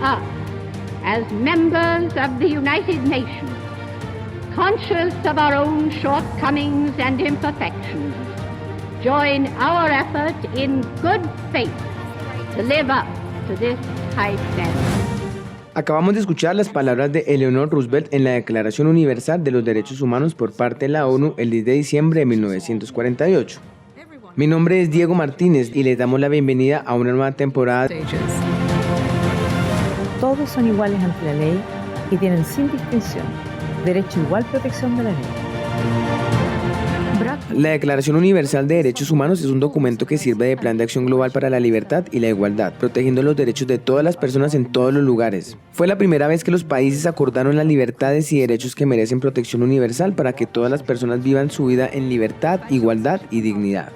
task as members of the United Nations, conscious of our own shortcomings and imperfections, join our effort in good faith to live up to this high standard. Acabamos de escuchar las palabras de Eleanor Roosevelt en la Declaración Universal de los Derechos Humanos por parte de la ONU el 10 de diciembre de 1948. Mi nombre es Diego Martínez y les damos la bienvenida a una nueva temporada. Todos son iguales ante la ley y tienen sin distinción derecho a igual protección de la ley. La Declaración Universal de Derechos Humanos es un documento que sirve de plan de acción global para la libertad y la igualdad, protegiendo los derechos de todas las personas en todos los lugares. Fue la primera vez que los países acordaron las libertades y derechos que merecen protección universal para que todas las personas vivan su vida en libertad, igualdad y dignidad.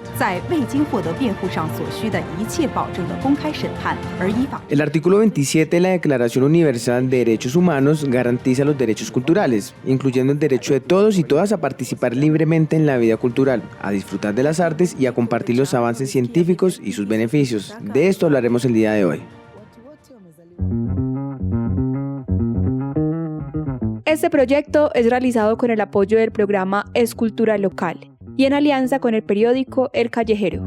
El artículo 27 de la Declaración Universal de Derechos Humanos garantiza los derechos culturales, incluyendo el derecho de todos y todas a participar libremente en la vida cultural, a disfrutar de las artes y a compartir los avances científicos y sus beneficios. De esto hablaremos el día de hoy. Este proyecto es realizado con el apoyo del programa Escultura Local y en alianza con el periódico El Callejero.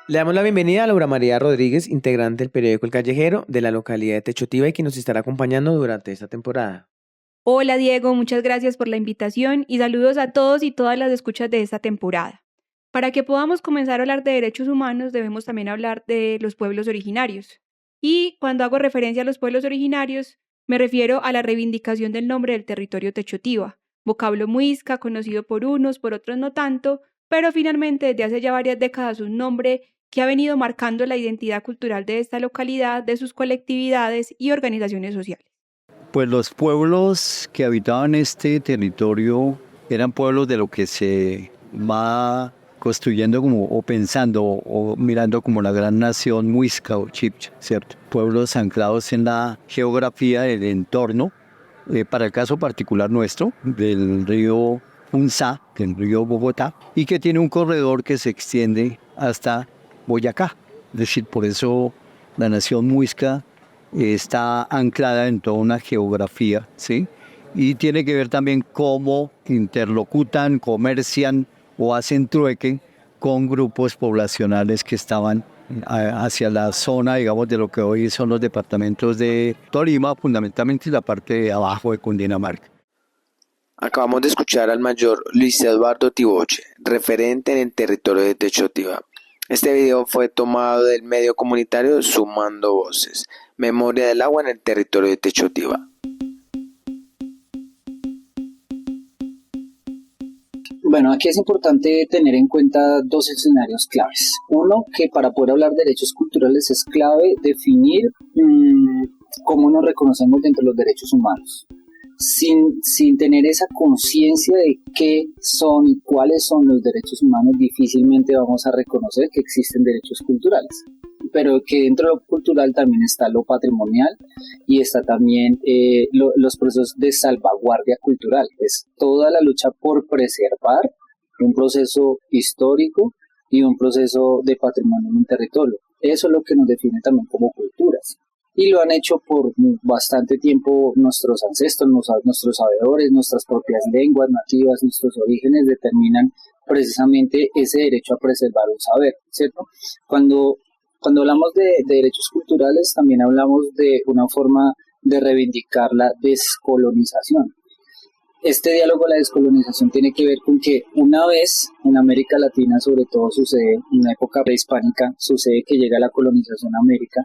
Le damos la bienvenida a Laura María Rodríguez, integrante del periódico El Callejero de la localidad de Techotiva y que nos estará acompañando durante esta temporada. Hola Diego, muchas gracias por la invitación y saludos a todos y todas las escuchas de esta temporada. Para que podamos comenzar a hablar de derechos humanos debemos también hablar de los pueblos originarios. Y cuando hago referencia a los pueblos originarios, me refiero a la reivindicación del nombre del territorio Techotiva, vocablo muisca conocido por unos, por otros no tanto, pero finalmente desde hace ya varias décadas un nombre que ha venido marcando la identidad cultural de esta localidad, de sus colectividades y organizaciones sociales. Pues los pueblos que habitaban este territorio eran pueblos de lo que se va construyendo como, o pensando o mirando como la gran nación muisca o chibcha, ¿cierto? Pueblos anclados en la geografía del entorno, para el caso particular nuestro, del río Punza, del río Bogotá, y que tiene un corredor que se extiende hasta Boyacá. Es decir, por eso la nación muisca está anclada en toda una geografía, ¿sí? Y tiene que ver también cómo interlocutan, comercian o hacen trueque con grupos poblacionales que estaban hacia la zona, digamos, de lo que hoy son los departamentos de Tolima, fundamentalmente la parte de abajo de Cundinamarca. Acabamos de escuchar al mayor Luis Eduardo Tiboche, referente en el territorio de Techotiva. Este video fue tomado del medio comunitario Sumando Voces, Memoria del Agua en el territorio de Techotiva. Bueno, aquí es importante tener en cuenta dos escenarios claves. Uno, que para poder hablar de derechos culturales es clave definir cómo nos reconocemos dentro de los derechos humanos. Sin tener esa conciencia de qué son y cuáles son los derechos humanos, difícilmente vamos a reconocer que existen derechos culturales. Pero que dentro de lo cultural también está lo patrimonial y está también los procesos de salvaguardia cultural. Es toda la lucha por preservar un proceso histórico y un proceso de patrimonio en un territorio. Eso es lo que nos define también como culturas. Y lo han hecho por bastante tiempo nuestros ancestros, nuestros sabedores, nuestras propias lenguas nativas, nuestros orígenes determinan precisamente ese derecho a preservar un saber, ¿cierto? Cuando hablamos de derechos culturales, también hablamos de una forma de reivindicar la descolonización. Este diálogo de la descolonización tiene que ver con que una vez en América Latina, sobre todo sucede en la época prehispánica, sucede que llega la colonización a América,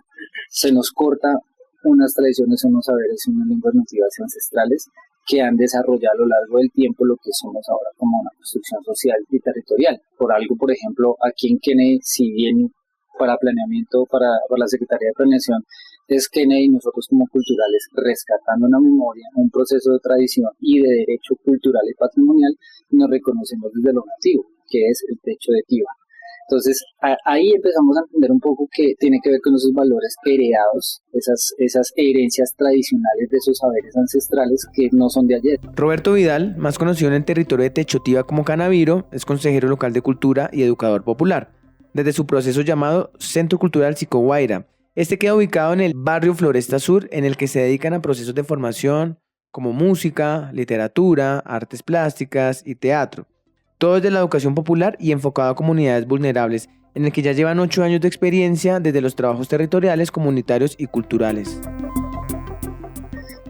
se nos corta unas tradiciones, unos saberes y unas lenguas nativas y ancestrales que han desarrollado a lo largo del tiempo lo que somos ahora como una construcción social y territorial. Por algo, por ejemplo, aquí en Kennedy, si bien para planeamiento, para la Secretaría de Planeación, es Kennedy, nosotros como culturales, rescatando una memoria, un proceso de tradición y de derecho cultural y patrimonial, nos reconocemos desde lo nativo, que es el techo de Tiva. Entonces, ahí empezamos a entender un poco que tiene que ver con esos valores heredados, esas herencias tradicionales de esos saberes ancestrales que no son de ayer. Roberto Vidal, más conocido en el territorio de Techotiva como Canaviro, es consejero local de Cultura y educador popular. desde su proceso llamado Centro Cultural Sico Guaira. Este queda ubicado en el barrio Floresta Sur, en el que se dedican a procesos de formación como música, literatura, artes plásticas y teatro. Todo desde la educación popular y enfocado a comunidades vulnerables, en el que ya llevan 8 años de experiencia desde los trabajos territoriales, comunitarios y culturales.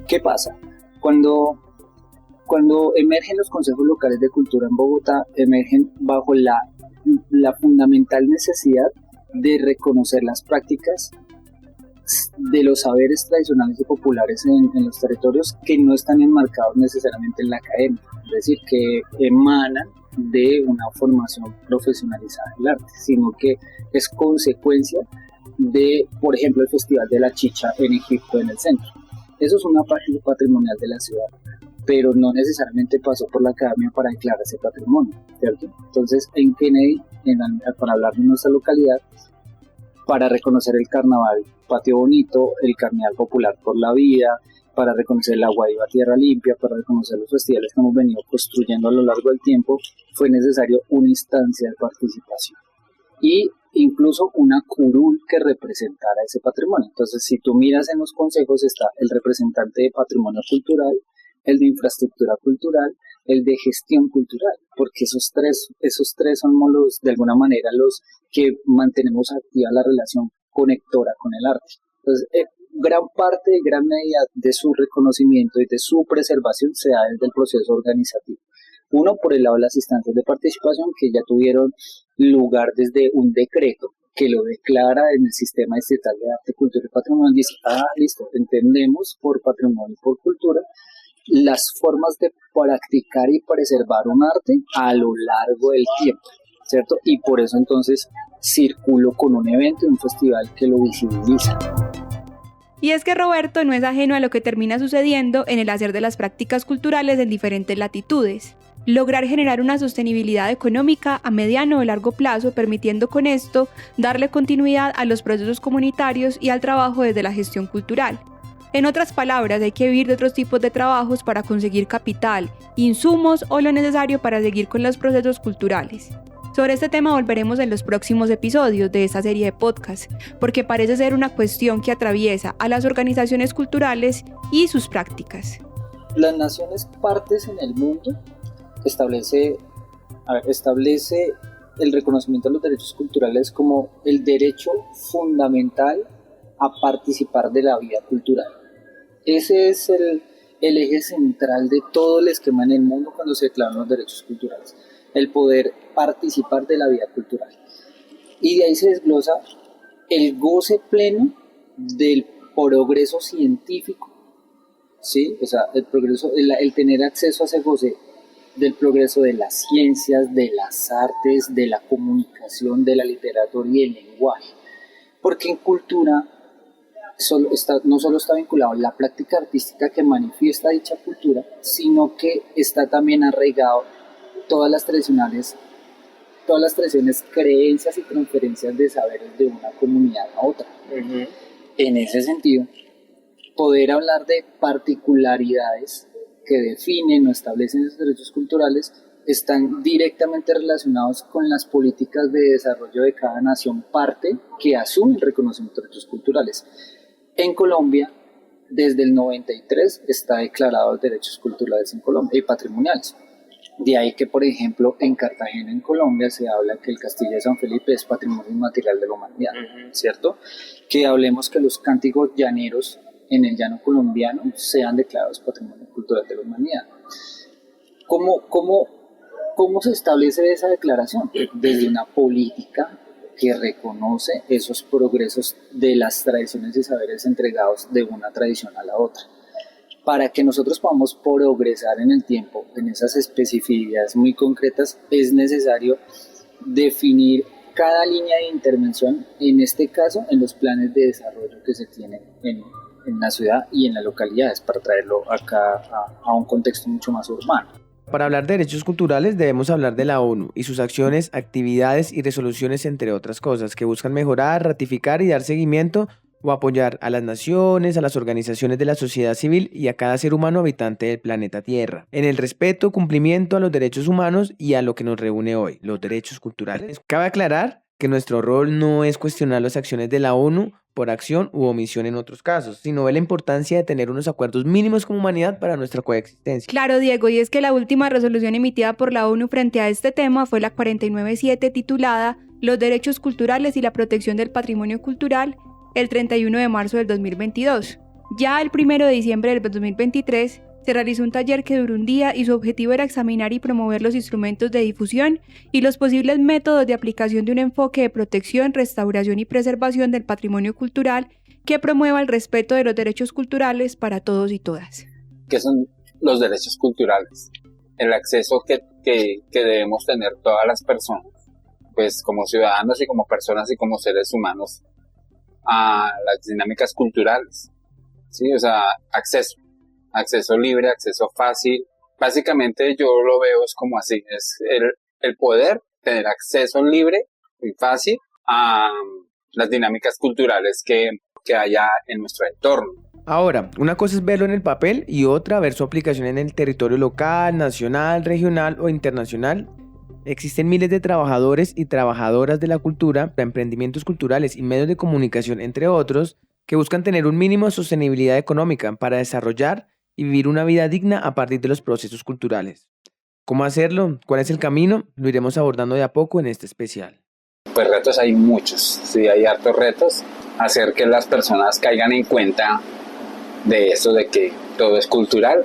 ¿Qué pasa? Cuando emergen los consejos locales de cultura en Bogotá, emergen bajo la fundamental necesidad de reconocer las prácticas de los saberes tradicionales y populares en los territorios que no están enmarcados necesariamente en la academia, es decir, que emanan de una formación profesionalizada del arte, sino que es consecuencia de, por ejemplo, el Festival de la Chicha en Egipto, en el centro. Eso es una práctica patrimonial de la ciudad, pero no necesariamente pasó por la academia para declararse patrimonio, ¿cierto? Entonces, en Kennedy, para hablar de nuestra localidad, para reconocer el carnaval Patio Bonito, el carnaval popular por la vida, para reconocer la Guayiba Tierra Limpia, para reconocer los festivales que hemos venido construyendo a lo largo del tiempo, fue necesario una instancia de participación y incluso una curul que representara ese patrimonio. Entonces, si tú miras en los consejos, está el representante de patrimonio cultural, el de infraestructura cultural, el de gestión cultural, porque esos tres somos de alguna manera los que mantenemos activa la relación conectora con el arte. Entonces, gran medida de su reconocimiento y de su preservación se da desde el proceso organizativo. Uno, por el lado de las instancias de participación que ya tuvieron lugar desde un decreto que lo declara en el Sistema Estatal de Arte, Cultura y Patrimonio. Dice, listo, entendemos por patrimonio y por cultura las formas de practicar y preservar un arte a lo largo del tiempo, ¿cierto? Y por eso entonces circulo con un evento, un festival que lo visibiliza. Y es que Roberto no es ajeno a lo que termina sucediendo en el hacer de las prácticas culturales en diferentes latitudes. Lograr generar una sostenibilidad económica a mediano o largo plazo, permitiendo con esto darle continuidad a los procesos comunitarios y al trabajo desde la gestión cultural. En otras palabras, hay que vivir de otros tipos de trabajos para conseguir capital, insumos o lo necesario para seguir con los procesos culturales. Sobre este tema volveremos en los próximos episodios de esta serie de podcast, porque parece ser una cuestión que atraviesa a las organizaciones culturales y sus prácticas. Las naciones partes en el mundo establece el reconocimiento de los derechos culturales como el derecho fundamental a participar de la vida cultural. Ese es el eje central de todo el esquema en el mundo cuando se declaran los derechos culturales, el poder participar de la vida cultural. Y de ahí se desglosa el goce pleno del progreso científico, ¿sí? O sea, el progreso, el tener acceso a ese goce del progreso de las ciencias, de las artes, de la comunicación, de la literatura y del lenguaje. Porque en cultura no solo está vinculado a la práctica artística que manifiesta dicha cultura, sino que está también arraigado todas las tradiciones, creencias y transferencias de saberes de una comunidad a otra. Uh-huh. En ese sentido, poder hablar de particularidades que definen o establecen esos derechos culturales están directamente relacionados con las políticas de desarrollo de cada nación parte que asume el reconocimiento de derechos culturales. En Colombia, desde el 93 está declarado los derechos culturales en Colombia y patrimoniales. De ahí que, por ejemplo, en Cartagena, en Colombia, se habla que el Castillo de San Felipe es patrimonio inmaterial de la humanidad, ¿cierto? Que hablemos que los cánticos llaneros en el llano colombiano sean declarados patrimonio cultural de la humanidad. ¿Cómo se establece esa declaración? Desde una política que reconoce esos progresos de las tradiciones y saberes entregados de una tradición a la otra. Para que nosotros podamos progresar en el tiempo, en esas especificidades muy concretas, es necesario definir cada línea de intervención, en este caso, en los planes de desarrollo que se tienen en la ciudad y en las localidades, para traerlo acá a un contexto mucho más urbano. Para hablar de derechos culturales debemos hablar de la ONU y sus acciones, actividades y resoluciones, entre otras cosas, que buscan mejorar, ratificar y dar seguimiento o apoyar a las naciones, a las organizaciones de la sociedad civil y a cada ser humano habitante del planeta Tierra, en el respeto, cumplimiento a los derechos humanos y a lo que nos reúne hoy, los derechos culturales. Cabe aclarar que nuestro rol no es cuestionar las acciones de la ONU por acción u omisión en otros casos, sino ver la importancia de tener unos acuerdos mínimos como humanidad para nuestra coexistencia. Claro, Diego, y es que la última resolución emitida por la ONU frente a este tema fue la 497 titulada Los derechos culturales y la protección del patrimonio cultural, el 31 de marzo del 2022. Ya el 1 de diciembre del 2023 se realizó un taller que duró un día y su objetivo era examinar y promover los instrumentos de difusión y los posibles métodos de aplicación de un enfoque de protección, restauración y preservación del patrimonio cultural que promueva el respeto de los derechos culturales para todos y todas. ¿Qué son los derechos culturales? El acceso que debemos tener todas las personas, pues como ciudadanos y como personas y como seres humanos, a las dinámicas culturales, ¿sí? O sea, acceso libre, acceso fácil. Básicamente yo lo veo es como así, es el poder tener acceso libre y fácil a las dinámicas culturales que haya en nuestro entorno. Ahora, una cosa es verlo en el papel y otra ver su aplicación en el territorio local, nacional, regional o internacional. Existen miles de trabajadores y trabajadoras de la cultura, de emprendimientos culturales y medios de comunicación, entre otros, que buscan tener un mínimo de sostenibilidad económica para desarrollar y vivir una vida digna a partir de los procesos culturales. ¿Cómo hacerlo? ¿Cuál es el camino? Lo iremos abordando de a poco en este especial. Pues retos hay muchos, sí, hay hartos retos. Hacer que las personas caigan en cuenta de eso, de que todo es cultural,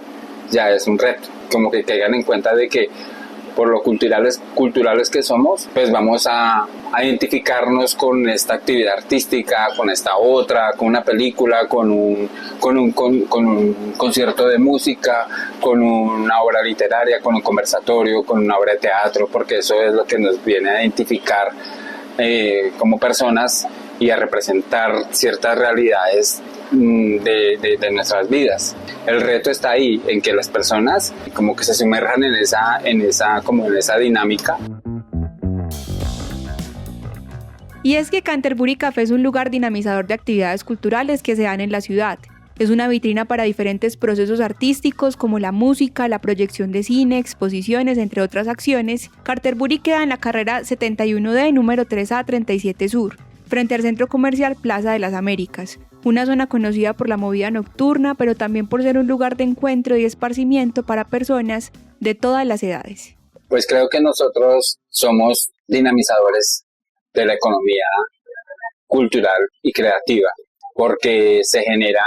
ya es un reto. Como que caigan en cuenta de que por lo culturales que somos, pues vamos a identificarnos con esta actividad artística, con esta otra, con una película, con un concierto de música, con una obra literaria, con un conversatorio, con una obra de teatro, porque eso es lo que nos viene a identificar como personas y a representar ciertas realidades de nuestras vidas. El reto está ahí, en que las personas como que se sumerjan en esa dinámica. Y es que Canterbury Café es un lugar dinamizador de actividades culturales que se dan en la ciudad. Es una vitrina para diferentes procesos artísticos como la música, la proyección de cine, exposiciones, entre otras acciones. Canterbury queda en la carrera 71D, número 3A 37 Sur, frente al centro comercial Plaza de las Américas, una zona conocida por la movida nocturna, pero también por ser un lugar de encuentro y esparcimiento para personas de todas las edades. Pues creo que nosotros somos dinamizadores de la economía cultural y creativa, porque se genera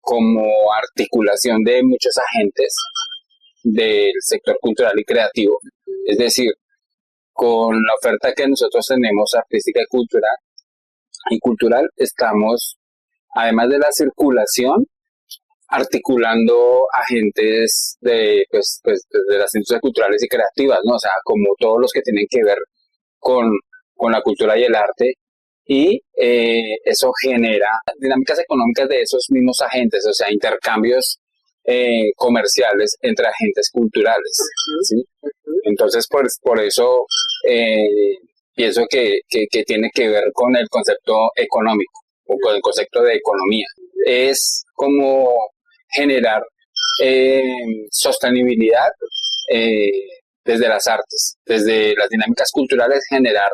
como articulación de muchos agentes del sector cultural y creativo. Es decir, con la oferta que nosotros tenemos artística y cultural, estamos, además de la circulación, articulando agentes de las industrias culturales y creativas, ¿no? O sea, como todos los que tienen que ver con la cultura y el arte, y eso genera dinámicas económicas de esos mismos agentes, o sea, intercambios comerciales entre agentes culturales, ¿sí? Entonces, por eso pienso que tiene que ver con el concepto económico o con el concepto de economía. Es como generar sostenibilidad desde las artes, desde las dinámicas culturales, generar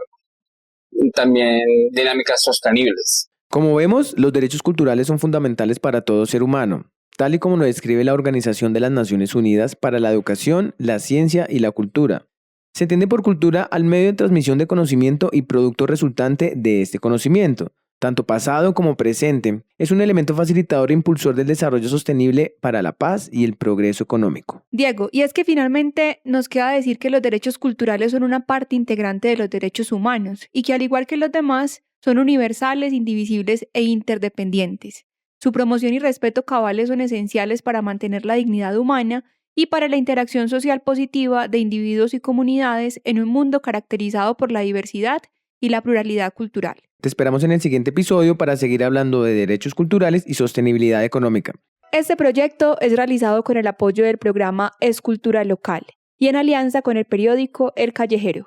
también dinámicas sostenibles. Como vemos, los derechos culturales son fundamentales para todo ser humano, tal y como lo describe la Organización de las Naciones Unidas para la Educación, la Ciencia y la Cultura. Se entiende por cultura al medio de transmisión de conocimiento y producto resultante de este conocimiento, tanto pasado como presente. Es un elemento facilitador e impulsor del desarrollo sostenible para la paz y el progreso económico. Diego, y es que finalmente nos queda decir que los derechos culturales son una parte integrante de los derechos humanos y que al igual que los demás, son universales, indivisibles e interdependientes. Su promoción y respeto cabales son esenciales para mantener la dignidad humana y para la interacción social positiva de individuos y comunidades en un mundo caracterizado por la diversidad y la pluralidad cultural. Te esperamos en el siguiente episodio para seguir hablando de derechos culturales y sostenibilidad económica. Este proyecto es realizado con el apoyo del programa Escultura Local y en alianza con el periódico El Callejero.